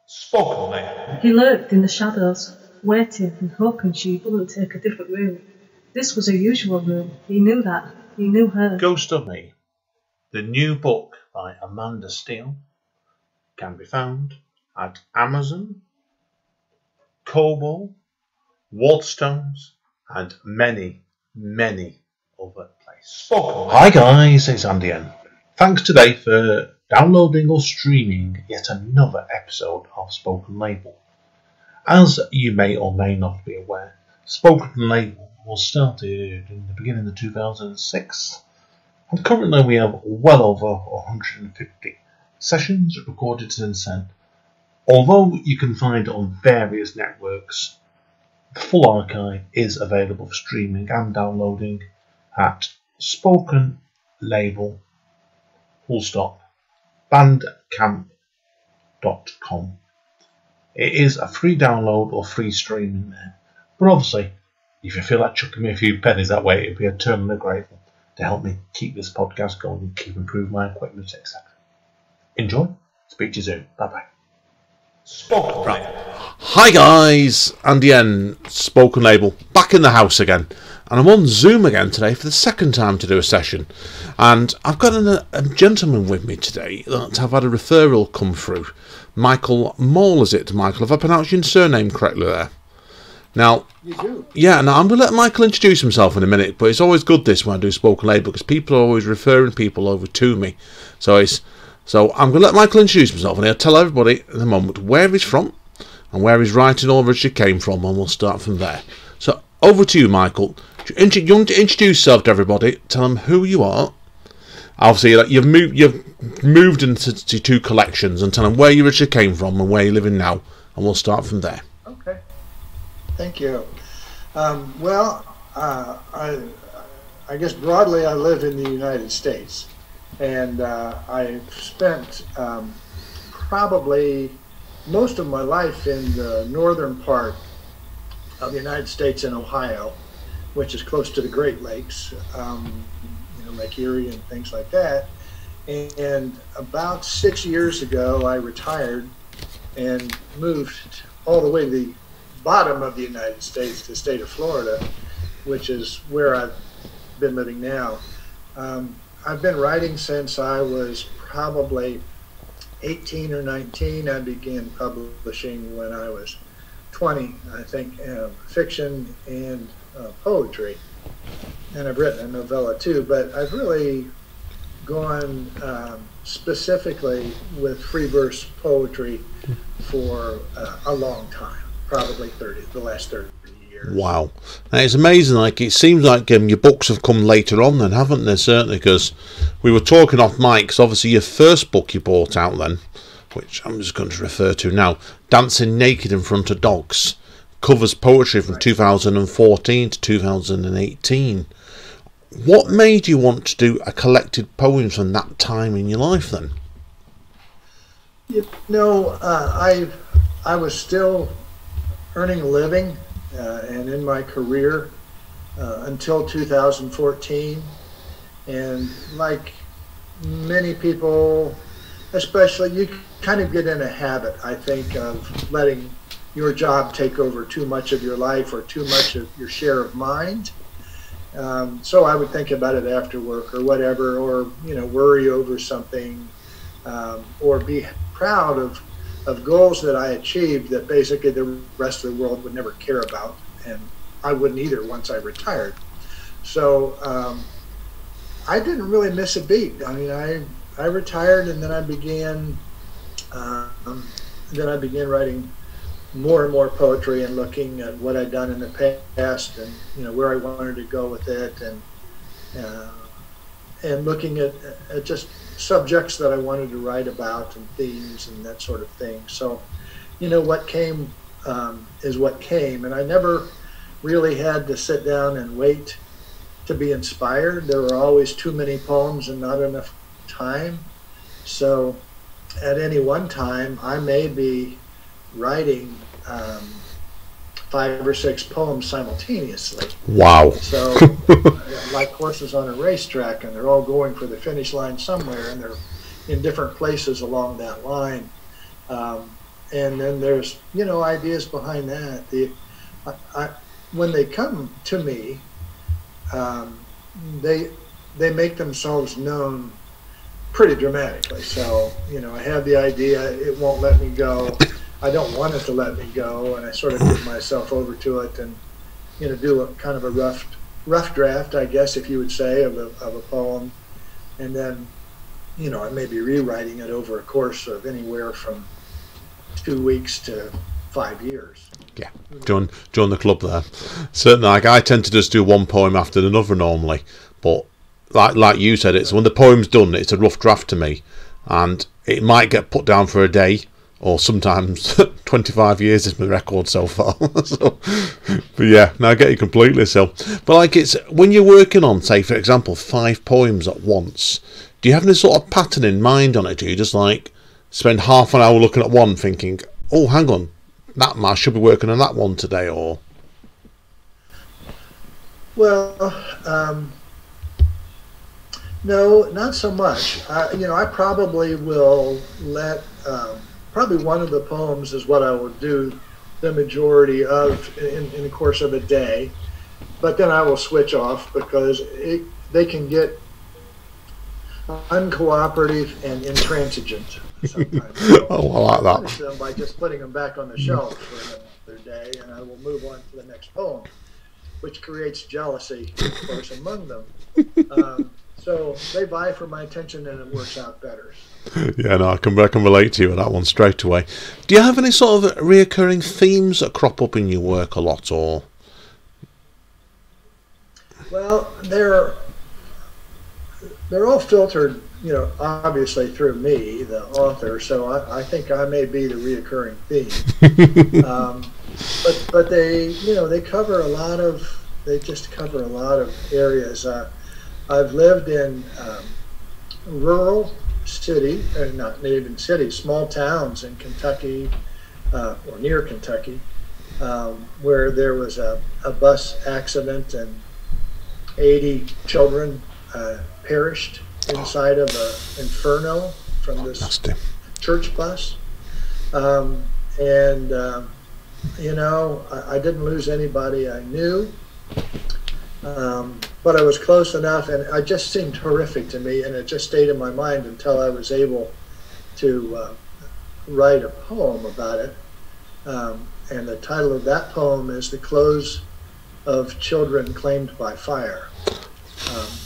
Spoken Label. He lurked in the shadows, waiting and hoping she wouldn't take a different route. This was her usual room. He knew that. He knew her. Ghost of Me, the new book by Amanda Steele, can be found at Amazon, Kobo, Waterstones, and many, many other places. Hi guys, it's Andy N. Thanks today for downloading or streaming yet another episode of Spoken Label. As you may or may not be aware, Spoken Label was started in the beginning of 2006, and currently we have well over 150 sessions recorded and sent. Although you can find it on various networks, the full archive is available for streaming and downloading at Spoken Label bandcamp.com. It is a free download or free streaming there, but obviously if you feel like chucking me a few pennies that way, it'd be eternally grateful to help me keep this podcast going and keep improving my equipment, etc. Enjoy. Speak to you soon. Bye bye. Spoken Label. Hi guys, Andy N, Spoken Label, back in the house again, and I'm on Zoom again today for the second time to do a session, and I've got a gentleman with me today that I've had a referral come through. Michael Maul, is it, Michael? Have I pronounced your surname correctly there? Now, you do. Yeah, now I'm going to let Michael introduce himself in a minute, but it's always good this when I do Spoken Label because people are always referring people over to me. So I'm going to let Michael introduce himself, and he'll tell everybody in a moment where he's from and where his writing originally came from, and we'll start from there. So over to you, Michael. You want to introduce yourself to everybody, tell them who you are. Obviously, you've moved into two collections, and tell them where you originally came from and where you're living now, and we'll start from there. Okay. Thank you. I guess broadly I live in the United States, and I spent probably most of my life in the northern part of the United States in Ohio, which is close to the Great Lakes, Lake Erie and things like that. And about 6 years ago, I retired and moved all the way to the bottom of the United States, the state of Florida, which is where I've been living now. I've been writing since I was probably 18 or 19. I began publishing when I was 20, I think, fiction and poetry. And I've written a novella too, but I've really gone specifically with free verse poetry for a long time, probably the last 30 years. Wow. Now, it's amazing, it seems like your books have come later on then, haven't they, certainly, because we were talking off mic, because obviously your first book you brought out then, which I'm just going to refer to now, Dancing Naked in Front of Dogs, covers poetry from 2014 to 2018. What made you want to do a collected poems from that time in your life then? I was still earning a living and in my career until 2014, and like many people, especially, you kind of get in a habit, I think, of letting your job take over too much of your life or too much of your share of mind. So I would think about it after work or whatever, or worry over something, or be proud of goals that I achieved that basically the rest of the world would never care about, and I wouldn't either once I retired. So I didn't really miss a beat. I mean, I retired, and then I began writing more and more poetry and looking at what I'd done in the past and where I wanted to go with it, and looking at just subjects that I wanted to write about and themes and that sort of thing. So what came is what came, and I never really had to sit down and wait to be inspired. There were always too many poems and not enough time. So at any one time I may be writing 5 or 6 poems simultaneously. Wow. So like horses on a racetrack, and they're all going for the finish line somewhere, and they're in different places along that line. and then there's ideas behind that. When they come to me, they make themselves known pretty dramatically. So I have the idea, it won't let me go. I don't want it to let me go, and I sort of give myself over to it, and do a kind of a rough draft, I guess, if you would say, of a poem, and then I may be rewriting it over a course of anywhere from 2 weeks to 5 years. Yeah, join the club there. Certainly, like I tend to just do one poem after another normally, but like you said, it's when the poem's done, it's a rough draft to me, and it might get put down for a day, or sometimes 25 years is my record so far. So, but yeah, no, I get you completely. So, but like it's when you're working on, say for example, 5 poems at once, do you have any sort of pattern in mind on it? Do you just like spend half an hour looking at one, thinking, "Oh, hang on, I should be working on that one today," or? Well, no, not so much. I probably will let. Probably one of the poems is what I will do the majority of in the course of a day, but then I will switch off because they can get uncooperative and intransigent sometimes. Oh, I like that. Punish them by just putting them back on the shelf for another day, and I will move on to the next poem, which creates jealousy, of course, among them. So they vie for my attention, and it works out better. Yeah, no, I can relate to you with that one straight away. Do you have any sort of reoccurring themes that crop up in your work a lot, or? Well, they're all filtered, obviously through me, the author. So I think I may be the reoccurring theme. But they, they cover a lot of. They just cover a lot of areas. I've lived in rural city, not even cities, small towns in Kentucky or near Kentucky, where there was a bus accident and 80 children perished inside of an inferno from this church bus. I didn't lose anybody I knew. But I was close enough, and it just seemed horrific to me, and it just stayed in my mind until I was able to write a poem about it. And the title of that poem is "The Clothes of Children Claimed by Fire,"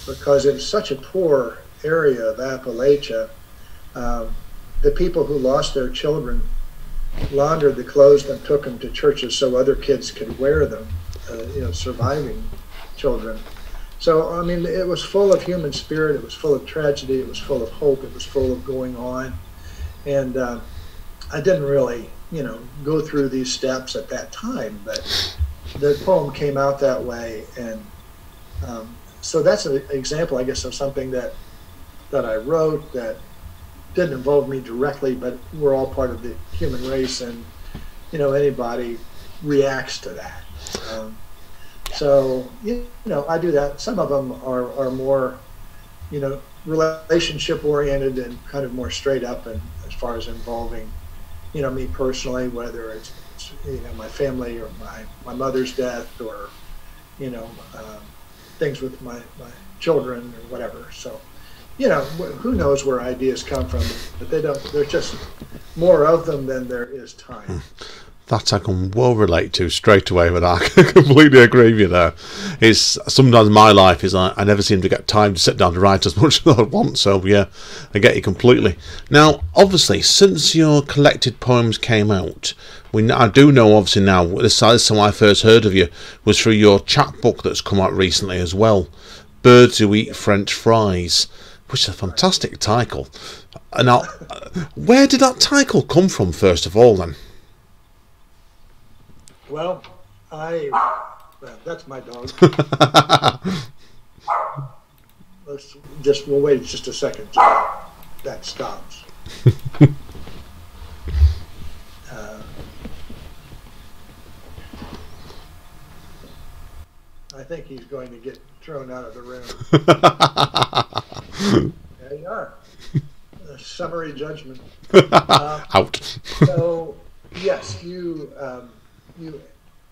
because it's such a poor area of Appalachia. The people who lost their children laundered the clothes and took them to churches so other kids could wear them, surviving children. So, I mean, it was full of human spirit, it was full of tragedy, it was full of hope, it was full of going on. And I didn't really, go through these steps at that time, but the poem came out that way. And so that's an example, I guess, of something that I wrote that didn't involve me directly, but we're all part of the human race, and, anybody reacts to that. So, I do that. Some of them are more, relationship oriented and kind of more straight up, and as far as involving, me personally, whether it's, my family or my mother's death, or, things with my children or whatever. So, who knows where ideas come from, but there's just more of them than there is time. That I can well relate to straight away with that. I completely agree with you there. It's sometimes my life is I never seem to get time to sit down to write as much as I want, so yeah, I get you completely. Now, obviously, since your collected poems came out, I do know obviously now, this is how I first heard of you, was through your chapbook that's come out recently as well, Birds Who Eat French Fries, which is a fantastic title. Now, where did that title come from, first of all, then? Well, that's my dog. We'll wait just a second till that stops. I think he's going to get thrown out of the room. There you are. Summary judgment. Out. So, yes, you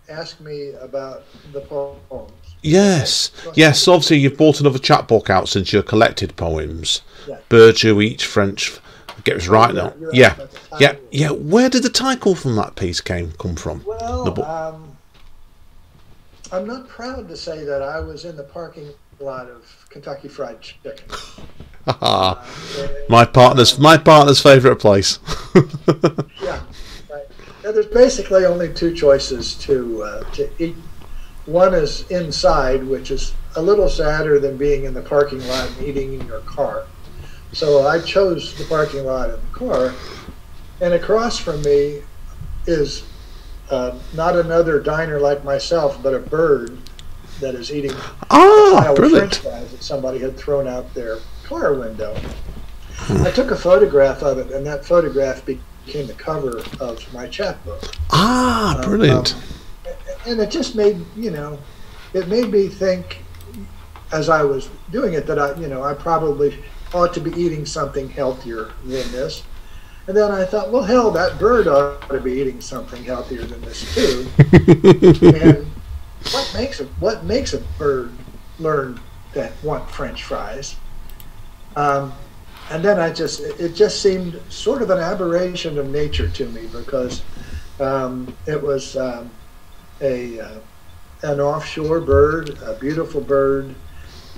asked me about the poems. Yes, yes. Obviously, you've bought another chapbook out since your collected poems. Yeah. Birds Who Eat French. Get this right now. You're Yeah, asking about the yeah, title. yeah. Where did the title from that piece come from? The book. Well, I'm not proud to say that I was in the parking lot of Kentucky Fried Chicken. My partner's favourite place. Yeah, right. Now, there's basically only two choices to eat. One is inside, which is a little sadder than being in the parking lot and eating in your car. So I chose the parking lot in the car, and across from me is not another diner like myself, but a bird that is eating a pile of brilliant. French fries that somebody had thrown out their car window. I took a photograph of it, and that photograph became the cover of my chapbook. Brilliant. And it just made, it made me think as I was doing it that I probably ought to be eating something healthier than this. And then I thought, well, hell, that bird ought to be eating something healthier than this too. And what makes a bird learn to want French fries? And then it just seemed sort of an aberration of nature to me, because it was an offshore bird, a beautiful bird,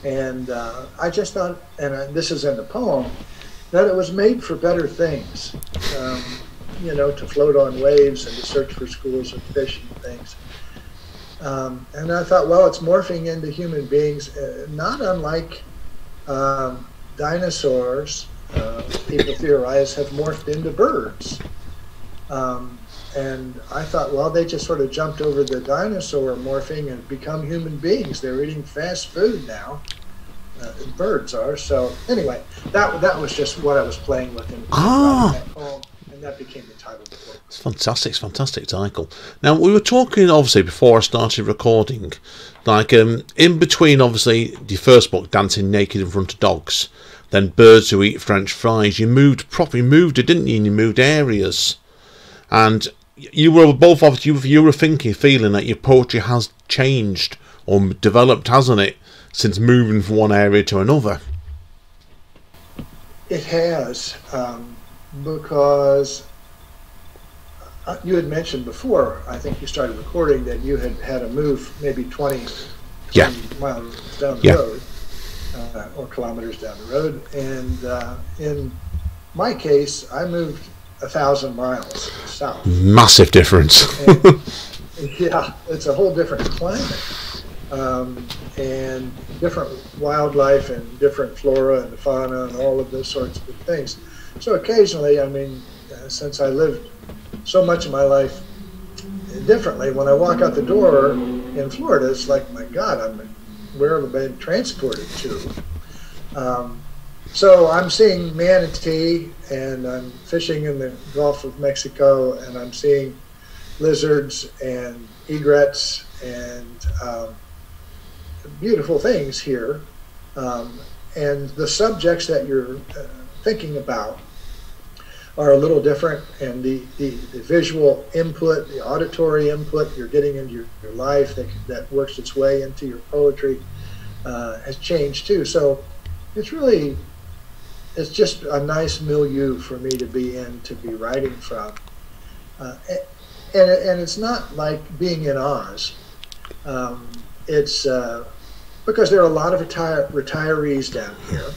and I just thought, and this is in the poem, that it was made for better things, to float on waves and to search for schools of fish and things. And I thought, well, it's morphing into human beings, not unlike dinosaurs, people theorize, have morphed into birds. And I thought, well, they just sort of jumped over the dinosaur morphing and become human beings. They're eating fast food now. Birds are. So anyway, that was just what I was playing with in that poem, and that became the title of the book. It's fantastic. It's a fantastic title. Now, we were talking, obviously, before I started recording, like in between, obviously, the first book, Dancing Naked in Front of Dogs, then Birds Who Eat French Fries, you moved it, didn't you? And you moved areas. And you were both, obviously, you were feeling that your poetry has changed or developed, hasn't it, since moving from one area to another? It has, because you had mentioned before, I think you started recording, that you had a move maybe 20 miles down the road, or kilometers down the road. And in my case, I moved 1,000 miles south. Massive difference. And, yeah, it's a whole different climate, and different wildlife and different flora and fauna and all of those sorts of things. So occasionally, since I lived so much of my life differently, when I walk out the door in Florida, it's like, my God, where have I been transported to? So I'm seeing manatee, and I'm fishing in the Gulf of Mexico, and I'm seeing lizards and egrets and beautiful things here. And the subjects that you're thinking about are a little different, and the visual input, the auditory input you're getting into your life that works its way into your poetry has changed too. So it's just a nice milieu for me to be in, to be writing from. And it's not like being in Oz. It's because there are a lot of retirees down here,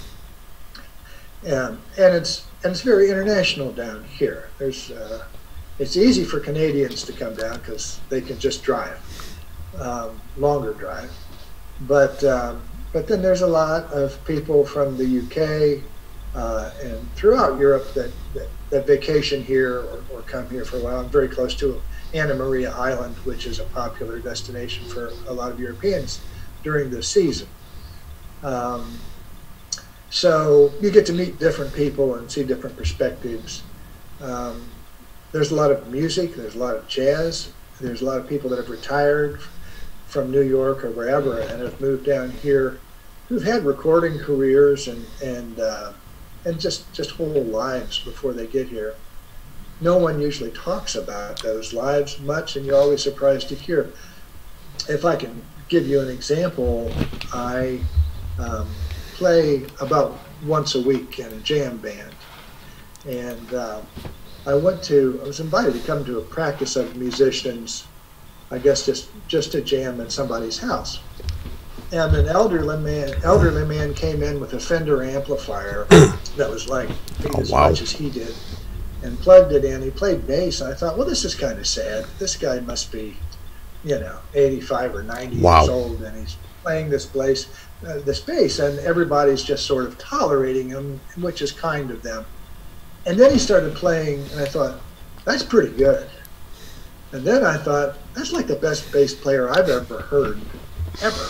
and it's very international down here. It's easy for Canadians to come down because they can just drive, longer drive. But then there's a lot of people from the UK and throughout Europe that vacation here or come here for a while. I'm very close to Anna Maria Island, which is a popular destination for a lot of Europeans during the season. So you get to meet different people and see different perspectives. There's a lot of music, there's a lot of jazz, there's a lot of people that have retired from New York or wherever and have moved down here, who've had recording careers and just whole lives before they get here. no one usually talks about those lives much, and you're always surprised to hear. If I can give you an example, I play about once a week in a jam band, and I was invited to come to a practice of musicians, I guess just to jam at somebody's house. And an elderly man came in with a Fender amplifier that was like as much as he did, and plugged it in. He played bass, and I thought, well, this is kind of sad. This guy must be, 85 or 90 years old, and he's playing this bass, and everybody's just sort of tolerating him, which is kind of them. And then he started playing, and I thought, that's pretty good. And then I thought, that's like the best bass player I've ever heard, ever.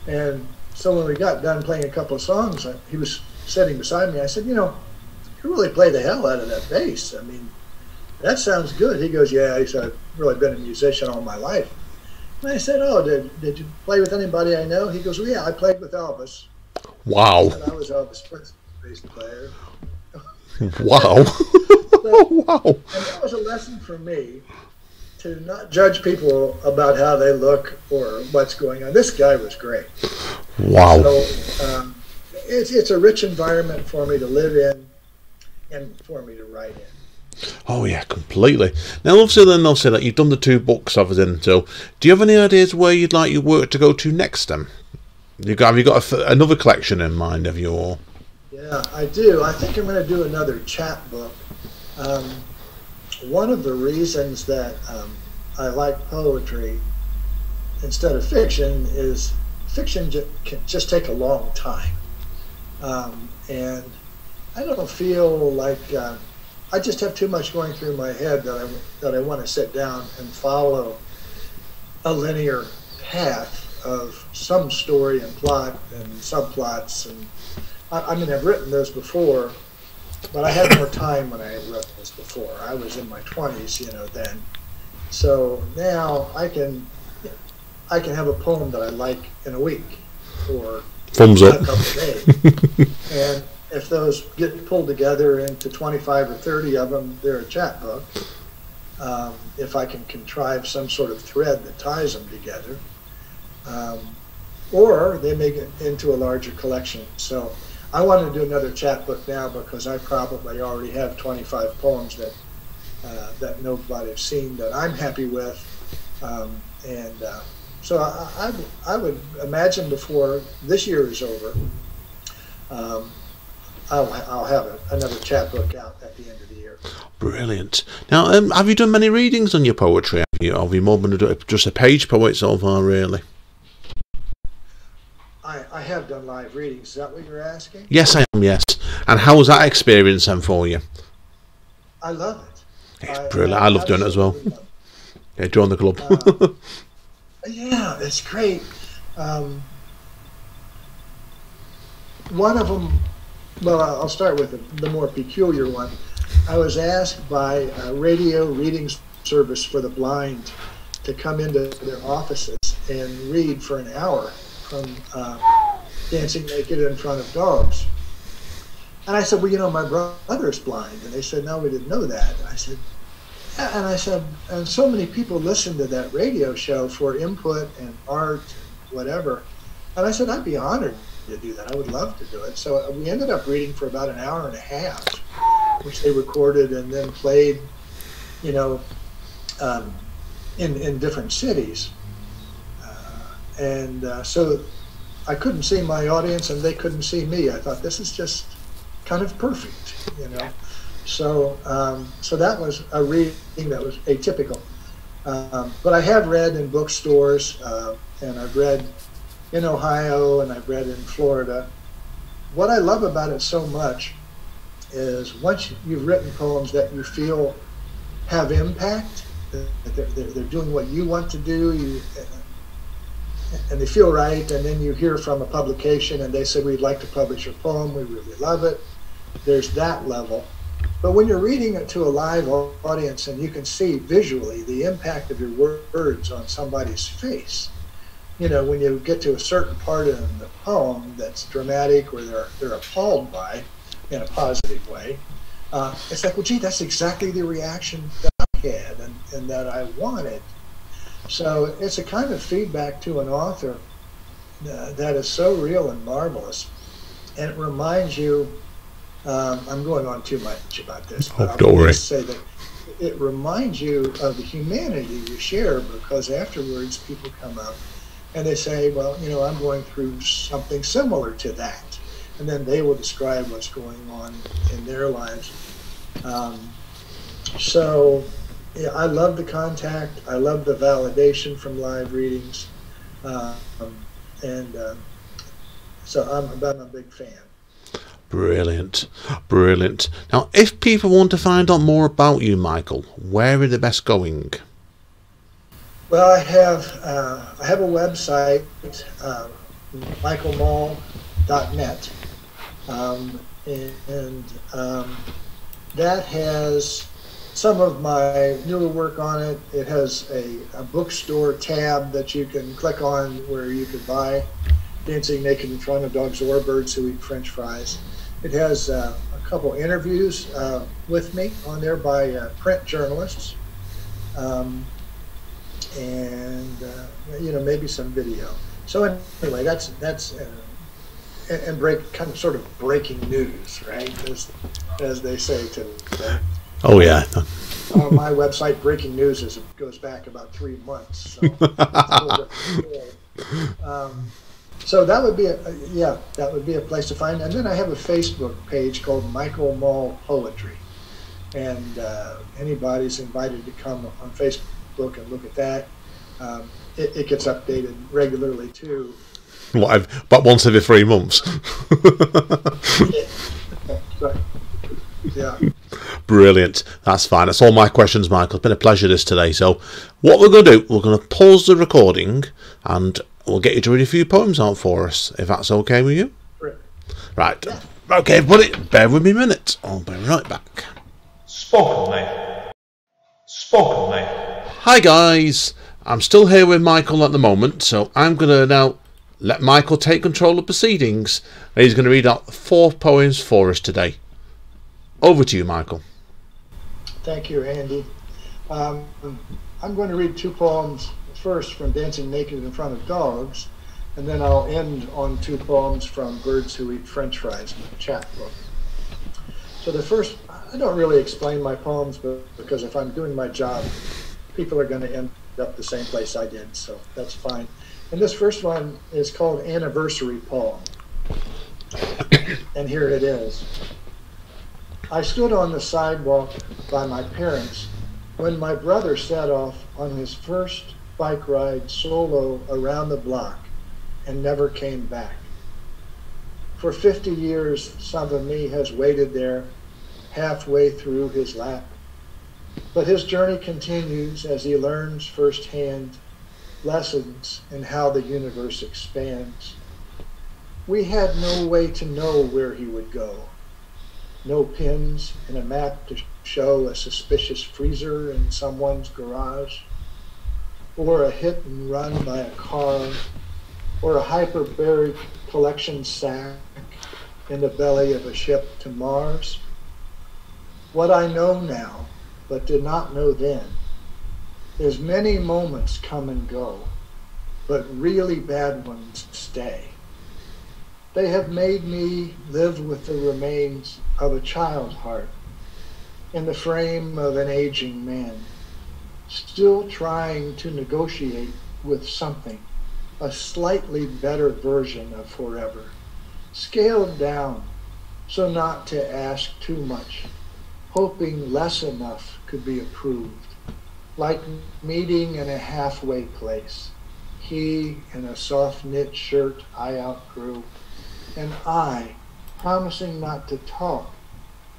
And so when we got done playing a couple of songs, he was sitting beside me. I said, you really play the hell out of that bass. I mean, that sounds good. He goes, yeah. He said, I've really been a musician all my life. And I said, oh, did you play with anybody I know? He goes, well, yeah, I played with Elvis. Wow. And I was Elvis' bass player. Wow. Wow. And that was a lesson for me, to not judge people about how they look or what's going on. This guy was great. Wow. So it's a rich environment for me to live in and for me to write in. Oh yeah, completely. Now obviously that you've done the 2 books I was in, so do you have any ideas where you'd like your work to go to next then? Have you got another collection in mind of your... Yeah, I do. I think I'm going to do another chat book. One of the reasons that I like poetry instead of fiction is fiction can just take a long time. And I don't feel like I just have too much going through my head that I want to sit down and follow a linear path of some story and plot and subplots. And I mean, I've written those before, but I had more time when I wrote this before. I was in my 20s, then. So now I can have a poem that I like in a week or Thumbs up. a couple of days. And if those get pulled together into 25 or 30 of them, they're a chat book. If I can contrive some sort of thread that ties them together. Or they may get into a larger collection. So I want to do another chat book now because I probably already have 25 poems that nobody's seen that I'm happy with. So I would imagine before this year is over, I'll have another chat book out at the end of the year. Brilliant. Now, have you done many readings on your poetry? Have you more than just a page poet so far, really? I have done live readings. Is that what you're asking? Yes, I am, yes. And how was that experience then for you? I love it. It's brilliant. I love doing it as well. Yeah, join the club. Yeah, it's great. One of them, well, I'll start with the more peculiar one. I was asked by a radio reading service for the blind to come into their offices and read for an hour from Dancing Naked in Front of Dogs. And I said, well, my brother's blind. And they said, no, we didn't know that. And I said, yeah. And I said, and so many people listen to that radio show for input and art and whatever. And I said, I'd be honored to do that. I would love to do it. So we ended up reading for about an hour and a half, which they recorded and then played, in different cities. So I couldn't see my audience and they couldn't see me. I thought, this is just kind of perfect, So that was a reading that was atypical. But I have read in bookstores, and I've read in Ohio, and I've read in Florida. What I love about it so much is once you've written poems that you feel have impact, that they're doing what you want to do, and they feel right, and then you hear from a publication and they say, we'd like to publish your poem, we really love it. There's that level. But when you're reading it to a live audience and you can see visually the impact of your words on somebody's face, when you get to a certain part in the poem that's dramatic or they're appalled by, in a positive way, it's like, well, gee, that's exactly the reaction that I had and that I wanted. So it's a kind of feedback to an author that is so real and marvelous. And it reminds you, I'm going on too much about this, but don't I'll worry. just say that it reminds you of the humanity you share, because afterwards people come up and they say, well, you know, I'm going through something similar to that. And then they will describe what's going on in their lives. So yeah, I love the contact. I love the validation from live readings. So I'm a big fan. Brilliant, brilliant. Now, if people want to find out more about you, Michael, where are they best going? Well, I have a website, michaelmaul.net, and that has some of my newer work on it. It has a bookstore tab that you can click on where you could buy Dancing Naked in Front of Dogs or Birds Who Eat French Fries. It has a couple interviews with me on there by print journalists, and you know, maybe some video. So anyway, that's and kind of sort of breaking news, right? As they say today. Oh yeah. On my website, breaking news goes back about 3 months. So, so that would be a place to find. And then I have a Facebook page called Michael Maul Poetry, and anybody's invited to come on Facebook and look at that. It gets updated regularly too. About once every 3 months. Yeah. Brilliant. That's fine. That's all my questions, Michael. It's been a pleasure this today. So what we're going to do, we're going to pause the recording and we'll get you to read a few poems out for us, if that's okay with you. Right. Yeah. Okay, everybody, bear with me a minute. I'll be right back. Spokenly. Hi, guys. I'm still here with Michael at the moment, so I'm going to now let Michael take control of proceedings, and he's going to read out 4 poems for us today. Over to you, Michael. Thank you, Andy. I'm going to read 2 poems first from Dancing Naked in Front of Dogs, and then I'll end on 2 poems from Birds Who Eat French Fries in the chat book. So the first, I don't really explain my poems, because if I'm doing my job, people are going to end up the same place I did, so that's fine. And this first one is called Anniversary Poem. And here it is. I stood on the sidewalk by my parents when my brother set off on his first bike ride solo around the block and never came back. For 50 years, some of me has waited there halfway through his lap. But his journey continues as he learns firsthand lessons in how the universe expands. We had no way to know where he would go. No pins in a map to show a suspicious freezer in someone's garage, or a hit and run by a car, or a hyperbaric collection sack in the belly of a ship to Mars. What I know now, but did not know then, is many moments come and go, but really bad ones stay. They have made me live with the remains of a child heart in the frame of an aging man, still trying to negotiate with something, a slightly better version of forever, scaled down so not to ask too much, hoping less enough could be approved, like meeting in a halfway place, he in a soft knit shirt I outgrew, and I, promising not to talk,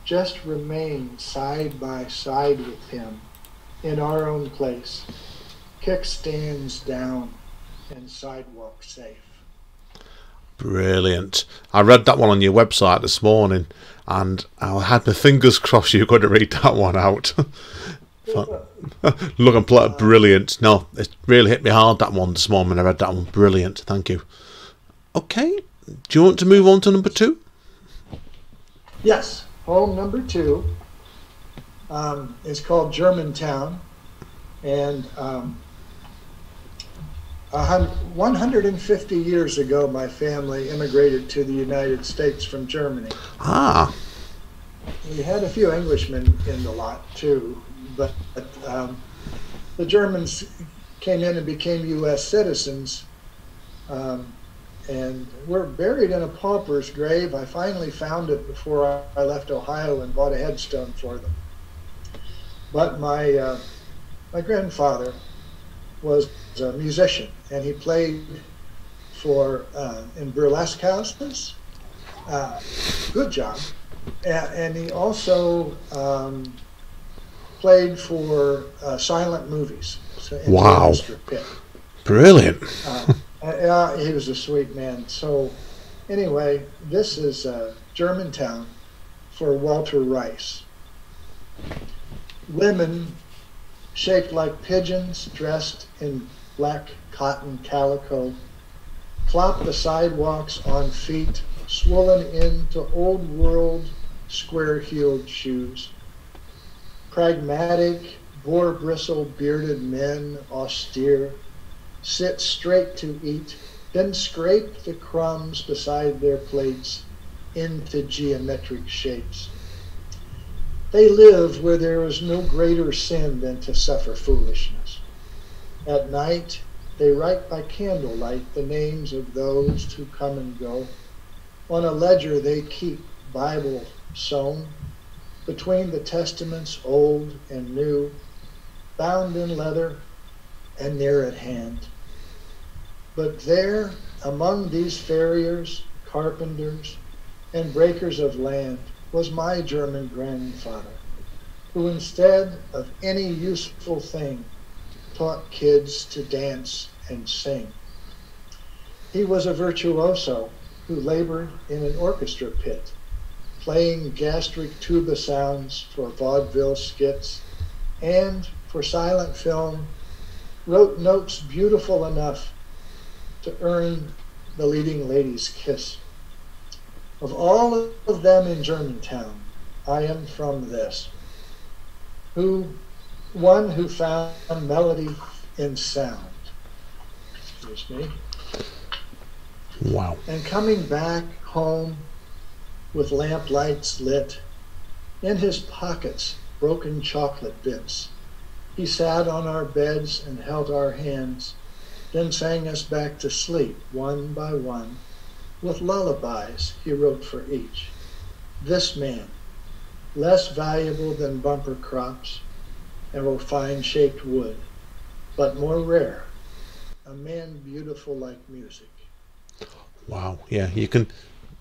just remain side by side with him in our own place, kickstands down and sidewalk safe. Brilliant. I read that one on your website this morning, and I had my fingers crossed you were going to read that one out. Look and play, brilliant. No, it really hit me hard, that one this morning. I read that one. Brilliant. Thank you. Okay. Do you want to move on to number 2? Yes. poem number 2 is called Germantown, and 150 years ago, my family immigrated to the United States from Germany. Ah. We had a few Englishmen in the lot too, but the Germans came in and became U.S. citizens, and were buried in a pauper's grave. I finally found it before I left Ohio and bought a headstone for them. But my grandfather was a musician, and he played for in burlesque houses. Good job. And he also played for silent movies. In Wow. the pit. Brilliant. He was a sweet man. So anyway, this is Germantown for Walter Rice. Women shaped like pigeons dressed in black cotton calico clop the sidewalks on feet swollen into old world square-heeled shoes. Pragmatic, boar bristle bearded men, austere, sit straight to eat, then scrape the crumbs beside their plates into geometric shapes. They live where there is no greater sin than to suffer foolishness. At night, they write by candlelight the names of those who come and go. On a ledger they keep Bible sewn between the testaments old and new, bound in leather and near at hand. But there, among these farriers, carpenters, and breakers of land, was my German grandfather, who instead of any useful thing taught kids to dance and sing. He was a virtuoso who labored in an orchestra pit, playing gastric tuba sounds for vaudeville skits, and for silent film wrote notes beautiful enough to earn the leading lady's kiss. Of all of them in Germantown, I am from this, one who found melody in sound. Excuse me. Wow. And coming back home with lamp lights lit, in his pockets broken chocolate bits, he sat on our beds and held our hands, then sang us back to sleep one by one, with lullabies he wrote for each. This man, less valuable than bumper crops and refined-shaped wood, but more rare, a man beautiful like music. Wow. Yeah, you can.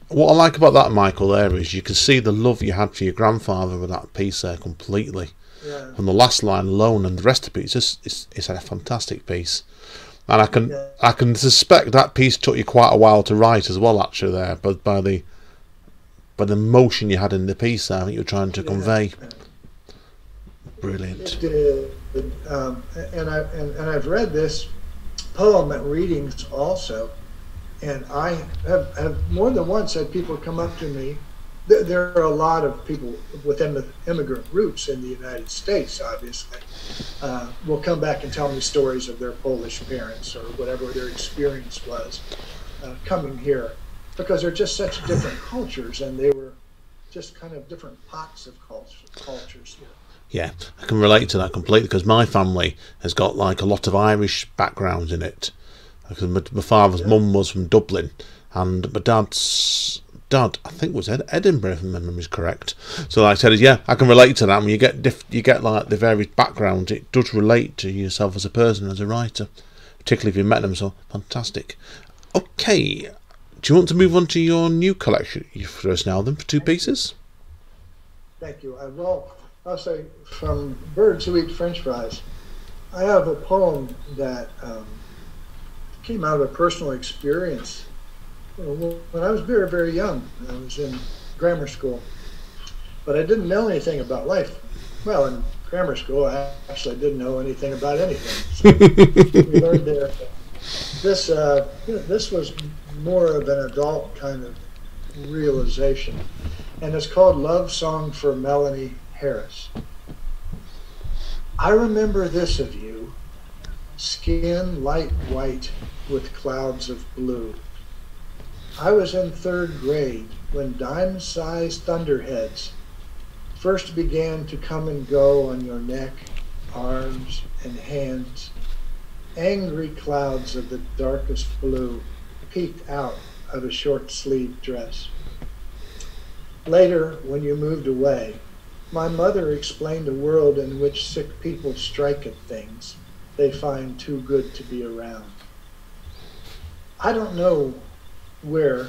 What I like about that, Michael, there is you can see the love you had for your grandfather with that piece there completely. Yeah. From the last line alone, and the rest of it, it's a fantastic piece. And I can suspect that piece took you quite a while to write as well, actually, there, but by the emotion you had in the piece there, I think you were trying to convey. Brilliant. It did. And I've read this poem at readings also, and I have more than once had people come up to me. There are a lot of people with immigrant roots in the United States, obviously, will come back and tell me stories of their Polish parents or whatever their experience was coming here, because they're just such different cultures, and they were just kind of different pots of cultures here. Yeah, I can relate to that completely, because my family has got like a lot of Irish background in it. Because my father's mum was from Dublin, and my dad's dad, I think, was Edinburgh, if my memory is correct. So like I said, yeah, I can relate to that. When you get like the various background, it does relate to yourself as a person, as a writer, particularly if you met them. So fantastic. Okay, do you want to move on to your new collection for us now, then, for two pieces? Thank you. I'll say, from Birds Who Eat French Fries, I have a poem that came out of a personal experience. When I was very, very young, I was in grammar school, but I didn't know anything about life. Well, in grammar school, I actually didn't know anything about anything. So we learned there. This was more of an adult kind of realization. and it's called Love Song for Melanie Harrison. I remember this of you, skin light white with clouds of blue. I was in 3rd grade when dime-sized thunderheads first began to come and go on your neck, arms, and hands. Angry clouds of the darkest blue peeked out of a short-sleeved dress. Later, when you moved away, my mother explained a world in which sick people strike at things they find too good to be around. I don't know where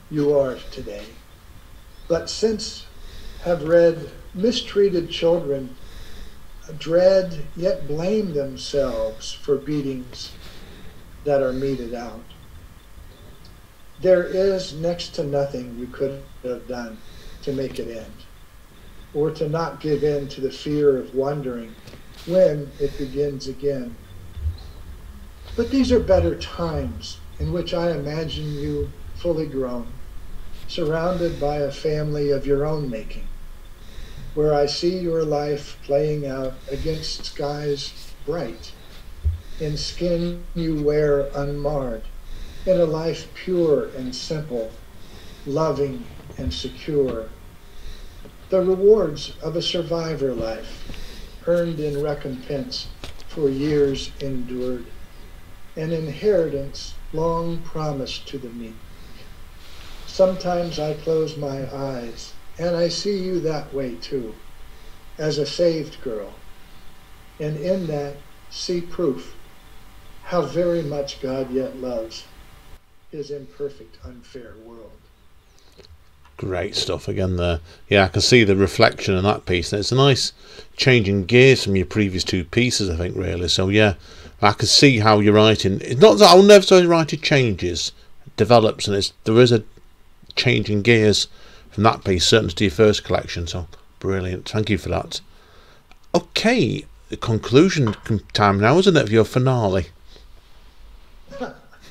you are today, but since have read mistreated children dread yet blame themselves for beatings that are meted out. There is next to nothing you could have done to make it end, or to not give in to the fear of wondering when it begins again. But these are better times in which I imagine you fully grown, surrounded by a family of your own making, where I see your life playing out against skies bright, in skin you wear unmarred, in a life pure and simple, loving and secure. The rewards of a survivor life, earned in recompense for years endured, an inheritance long promised to the meek. Sometimes I close my eyes, and I see you that way too, as a saved girl, and in that see proof how very much God yet loves his imperfect, unfair world. Great stuff again there. Yeah, I can see the reflection in that piece. And it's a nice changing gears from your previous 2 pieces, I think, really. So yeah, I can see how you're writing. It's not that I'll never say write, it changes, develops, and there is a changing gears from that piece, certainly to your first collection. So brilliant. Thank you for that. Okay, the conclusion time now, isn't it, for your finale?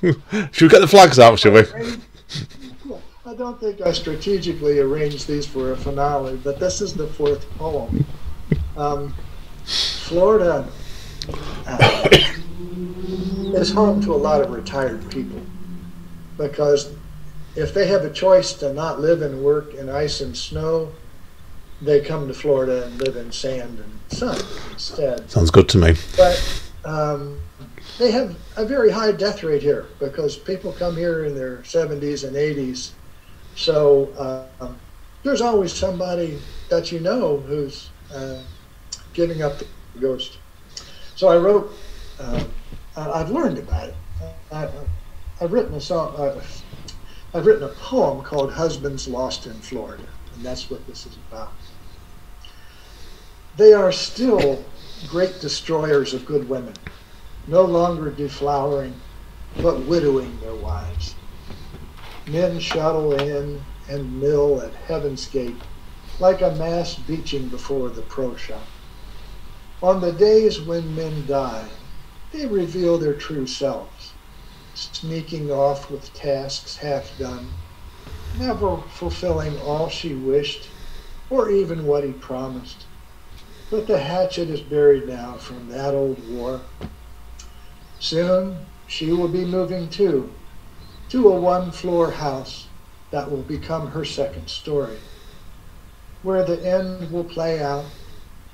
Should we get the flags out, shall we? I don't think I strategically arranged these for a finale, but this is the 4th poem. Florida is home to a lot of retired people, because if they have a choice to not live and work in ice and snow, they come to Florida and live in sand and sun instead. Sounds good to me. But they have a very high death rate here because people come here in their 70s and 80s. So there's always somebody that you know who's giving up the ghost. So I wrote, I've learned about it. I've written a song. I've written a poem called Husbands Lost in Florida, and that's what this is about. They are still great destroyers of good women, no longer deflowering, but widowing their wives. Men shuttle in and mill at Heaven's Gate like a mass beaching before the pro shop. On the days when men die, they reveal their true selves, sneaking off with tasks half done, never fulfilling all she wished or even what he promised. But the hatchet is buried now from that old war. Soon she will be moving too, to a 1-floor house that will become her 2nd story, where the end will play out,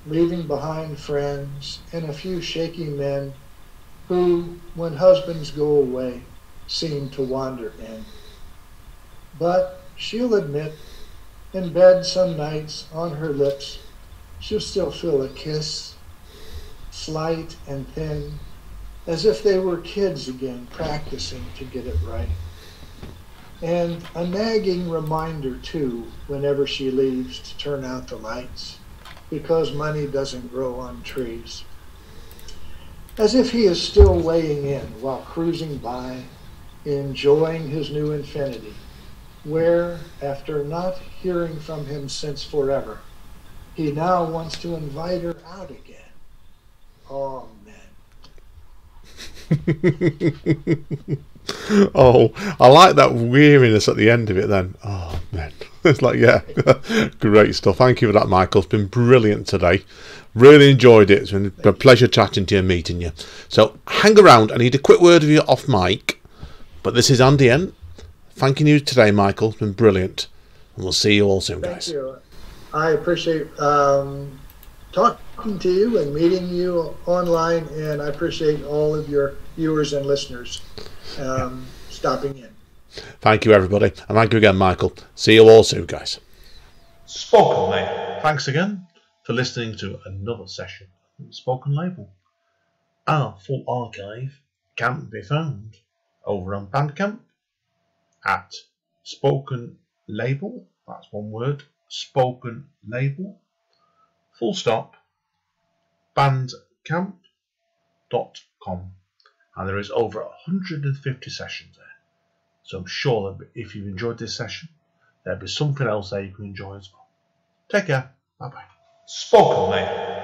leaving behind friends and a few shaky men who, when husbands go away, seem to wander in. But she'll admit, in bed some nights on her lips, she'll still feel a kiss, slight and thin, as if they were kids again practicing to get it right. And a nagging reminder, too, whenever she leaves to turn out the lights, because money doesn't grow on trees. As if he is still weighing in while cruising by, enjoying his new infinity, where, after not hearing from him since forever, he now wants to invite her out again. Oh, man. Oh, I like that weariness at the end of it then. Oh, man. It's like, yeah, great stuff. Thank you for that, Michael. It's been brilliant today. Really enjoyed it. It's been a pleasure chatting to you and meeting you. So hang around. I need a quick word of you off mic. But this is Andy N. Thanking you today, Michael. It's been brilliant. And we'll see you all soon, guys. Thank you. I appreciate talking to you and meeting you online, and I appreciate all of your viewers and listeners stopping in. Thank you, everybody. And thank you again, Michael. See you all soon, guys. Spoken Label. Thanks again for listening to another session of Spoken Label. Our full archive can be found over on Bandcamp at Spoken Label. That's one word. Spoken Label. Full stop. Bandcamp.com. And there is over 150 sessions there. So I'm sure that if you've enjoyed this session, there'll be something else there you can enjoy as well. Take care. Bye-bye. Spoken Label.